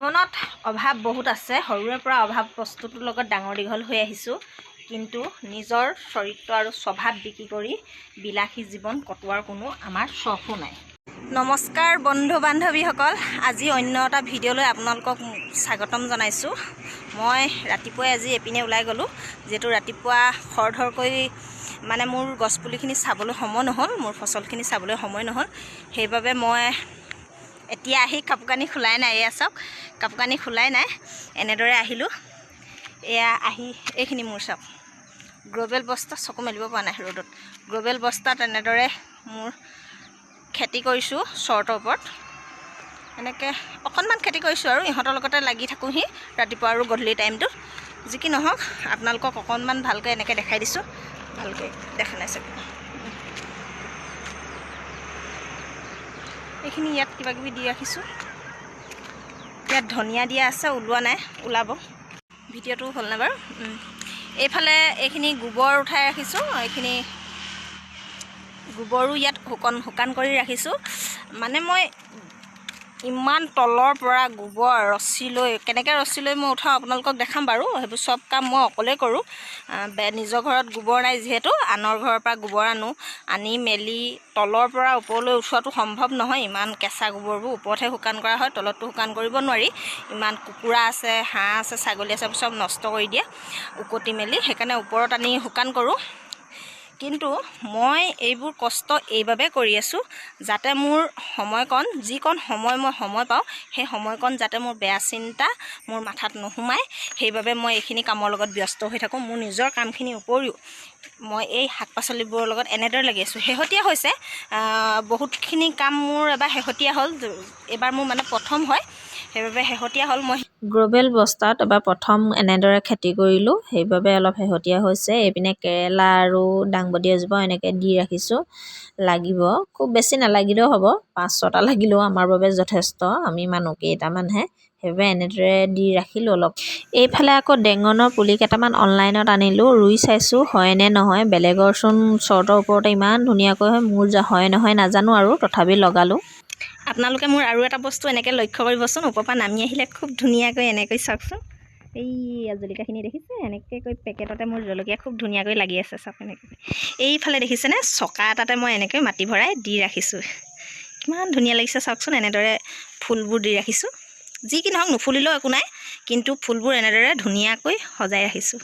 জীৱনত অভাৱ বহুত আছে। সৰুৰে পৰা অভাৱ বস্তুটোৰ লগত ডাঙৰ দীঘল হৈ আহিছোঁ, কিন্তু নিজৰ চৰিত্ৰ আৰু স্বভাৱ বিক্ৰী কৰি বিলাসী জীৱন কটোৱাৰ কোনো আমাৰ চখো নাই। নমস্কাৰ বন্ধু বান্ধৱীসকল, আজি অন্য এটা ভিডিঅ'লৈ আপোনালোকক স্বাগতম জনাইছোঁ। মই ৰাতিপুৱাই আজি এপিনে ওলাই গ'লোঁ, যিহেতু ৰাতিপুৱা খৰধৰকৈ মোৰ গছপুলিখিনি চাবলৈ সময় নহ'ল, মোৰ ফচলখিনি চাবলৈ সময় নহ'ল। সেইবাবে মই এতিয়া আহি কাপোৰ কানি খোলাই নাই। এয়া চাওক, কাপোৰ কানি খোলাই নাই, এনেদৰে আহিলোঁ। এয়া আহি এইখিনি মোৰ চাওক, গ্ৰ'বেল বস্তা, চকু মেলিব পৰা নাই ৰ'দত, গ্ৰ'বেল বস্তাত এনেদৰে মোৰ খেতি কৰিছোঁ চৰ্টৰ ওপৰত। এনেকৈ অকণমান খেতি কৰিছোঁ আৰু ইহঁতৰ লগতে লাগি থাকোঁহি ৰাতিপুৱা আৰু গধূলি টাইমটোত। যি কি নহওক, আপোনালোকক অকণমান ভালকৈ এনেকৈ দেখাই দিছোঁ। ভালকৈ দেখা নাই চাগে, এইখিনি ইয়াত কিবাকিবি দি ৰাখিছোঁ। ইয়াত ধনিয়া দিয়া আছে, ওলোৱা নাই, ওলাব। ভিডিঅ'টো হ'লনে বাৰু? এইফালে এইখিনি গোবৰ উঠাই ৰাখিছোঁ, এইখিনি গোবৰো ইয়াত শুকান কৰি ৰাখিছোঁ। মই ইমান তলৰ পৰা গোবৰ ৰছী লৈ, কেনেকৈ ৰছী লৈ মই উঠাওঁ আপোনালোকক দেখাম বাৰু। সেইবোৰ চব কাম মই অকলেই কৰোঁ। নিজৰ ঘৰত গোবৰ নাই যিহেতু, আনৰ ঘৰৰ পৰা গোবৰ আনি মেলি তলৰ পৰা ওপৰলৈ উঠোৱাটো সম্ভৱ নহয়। ইমান কেঁচা গোবৰবোৰ ওপৰতহে শুকান কৰা হয়, তলতটো শুকান কৰিব নোৱাৰি। ইমান কুকুৰা আছে, হাঁহ আছে, ছাগলী আছে, চব নষ্ট কৰি দিয়ে উকটি মেলি, সেইকাৰণে ওপৰত আনি শুকান কৰোঁ। কিন্তু মই এইবোৰ কষ্ট এইবাবে কৰি আছোঁ, যাতে মোৰ সময়কণ, যিকণ সময় পাওঁ, সেই সময়কণ যাতে মোৰ বেয়া চিন্তা মোৰ মাথাত নোসোমায়, সেইবাবে মই এইখিনি কামৰ লগত ব্যস্ত হৈ থাকোঁ। মোৰ নিজৰ কামখিনিৰ উপৰিও মই এই শাক পাচলিবোৰৰ লগত এনেদৰে লাগি আছোঁ। শেহতীয়া হৈছে, বহুতখিনি কাম মোৰ এবাৰ শেহতীয়া হ'ল। এইবাৰ মোৰ প্ৰথম হয়, সেইবাবে শেহতীয়া হ'ল। মই গ্ৰ'বেল বস্তাত এবাৰ প্ৰথম এনেদৰে খেতি কৰিলোঁ, সেইবাবে অলপ শেহতীয়া হৈছে। এইপিনে কেৰেলা আৰু দাংবডি এজোপা এনেকৈ দি ৰাখিছোঁ, লাগিব। খুব বেছি নালাগিলেও হ'ব, 5-6টা লাগিলেও আমাৰ বাবে যথেষ্ট। আমি মানুহ কেইটামানহে, সেইবাবে এনেদৰে দি ৰাখিলোঁ অলপ। এইফালে আকৌ ডেঙনৰ পুলি কেইটামান অনলাইনত আনিলোঁ, ৰুই চাইছোঁ হয়নে নহয়। বেলেগৰচোন চৰ্টৰ ওপৰতে ইমান ধুনীয়াকৈ হয়, মোৰ হয় নহয় নাজানো আৰু, তথাপি লগালোঁ। আপোনালোকে মোৰ আৰু এটা বস্তু এনেকৈ লক্ষ্য কৰিবচোন, ওপৰৰ পৰা নামি আহিলে খুব ধুনীয়াকৈ এনেকৈ চাওকচোন, এই জলকীয়াখিনি দেখিছে, এনেকৈ পেকেটতে মোৰ জলকীয়া খুব ধুনীয়াকৈ লাগি আছে চাওক। এনেকৈ এইফালে দেখিছেনে, চকা এটাতে মই এনেকৈ মাটি ভৰাই দি ৰাখিছোঁ, কিমান ধুনীয়া লাগিছে চাওকচোন। এনেদৰে ফুলবোৰ দি ৰাখিছোঁ, যি কি নহওক নুফুলিলেও একো নাই, কিন্তু ফুলবোৰ এনেদৰে ধুনীয়াকৈ সজাই ৰাখিছোঁ।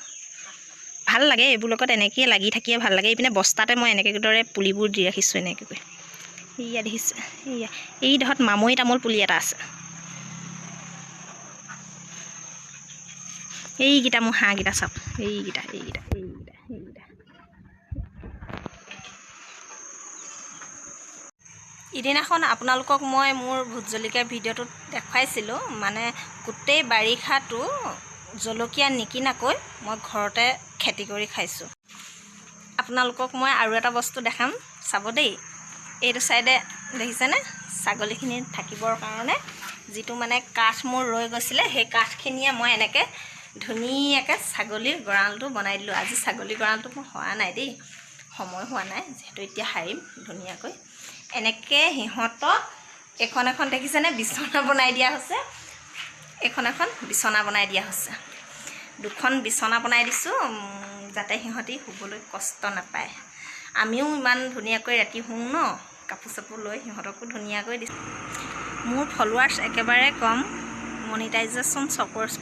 ভাল লাগে এইবোৰ লগত এনেকৈ লাগি থাকিয়ে ভাল লাগে। এইপিনে বস্তাতে মই এনেকৈ দৰে পুলিবোৰ দি ৰাখিছোঁ এনেকৈ। এইয়া দেখিছে, এই ধৰক মামৈ তামোল পুলি এটা আছে। এইকেইটা মোৰ হাঁহকেইটা চাওক, এইকেইটা ইদিনাখন আপোনালোকক মই মোৰ ভোট জলকীয়া ভিডিঅ'টোত দেখুৱাইছিলোঁ, গোটেই বাৰিষাটো জলকীয়া নিকিনাকৈ মই ঘৰতে খেতি কৰি খাইছোঁ। আপোনালোকক মই আৰু এটা বস্তু দেখাম, চাব দেই। এইটো ছাইডে দেখিছেনে, ছাগলীখিনি থাকিবৰ কাৰণে যিটো কাঠ মোৰ ৰৈ গৈছিলে, সেই কাঠখিনিয়ে মই এনেকৈ ধুনীয়াকৈ ছাগলীৰ গঁৰালটো বনাই দিলোঁ। আজি ছাগলীৰ গঁৰালটো মোৰ হোৱা নাই দেই, সময় হোৱা নাই, যিহেতু এতিয়া সাৰিম ধুনীয়াকৈ। এনেকৈ সিহঁতক এখন দেখিছেনে বিচনা বনাই দিয়া হৈছে, এখন বিচনা বনাই দিয়া হৈছে। 2খন বিচনা বনাই দিছোঁ, যাতে সিহঁতি শুবলৈ কষ্ট নাপায়। আমিও ইমান ধুনীয়াকৈ ৰাতি শুওঁ ন, কাপোৰ চাপোৰ লৈ সিহঁতকো ধুনীয়াকৈ দিছোঁ। মোৰ ফলোৱাৰ্ছ একেবাৰে কম, মনিটাইজেশ্যন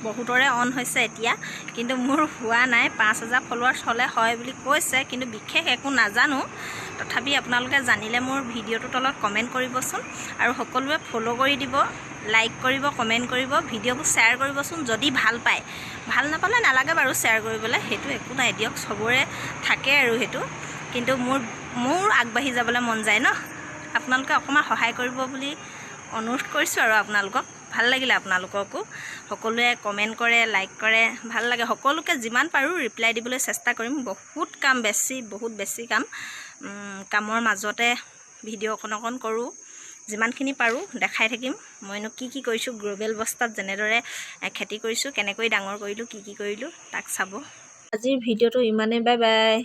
বহুতৰে অন হৈছে এতিয়া, কিন্তু মোৰ হোৱা নাই। 5000 ফলোৱাৰ্ছ হ'লে হয় বুলি কৈছে, কিন্তু বিশেষ একো নাজানো। তথাপি আপোনালোকে জানিলে মোৰ ভিডিঅ'টোৰ তলত কমেণ্ট কৰিবচোন, আৰু সকলোৱে ফ'ল' কৰি দিব, লাইক কৰিব, কমেণ্ট কৰিব, ভিডিঅ'বোৰ শ্বেয়াৰ কৰিবচোন যদি ভাল পায়। ভাল নাপালে নালাগে বাৰু শ্বেয়াৰ কৰিবলৈ, সেইটো একো নাই, দিয়ক, চবৰে থাকে আৰু সেইটো। কিন্তু মোৰ আগবাঢ়ি যাবলৈ মন যায় ন, আপোনালোকে অকণমান সহায় কৰিব বুলি অনুৰোধ কৰিছোঁ। আৰু আপোনালোকক ভাল লাগিলে, আপোনালোককো সকলোৱে কমেণ্ট কৰে, লাইক কৰে, ভাল লাগে। সকলোকে যিমান পাৰোঁ ৰিপ্লাই দিবলৈ চেষ্টা কৰিম। বহুত কাম, বহুত বেছি কামৰ মাজতে ভিডিঅ' অকণ কৰোঁ, যিমানখিনি পাৰোঁ দেখাই থাকিম। মইনো কি কৰিছোঁ, গ্ৰ'বেল বস্তাত যেনেদৰে খেতি কৰিছোঁ, কেনেকৈ ডাঙৰ কৰিলোঁ, কি কৰিলোঁ, তাক চাব। আজিৰ ভিডিঅ'টো ইমানেই, বাই বাই।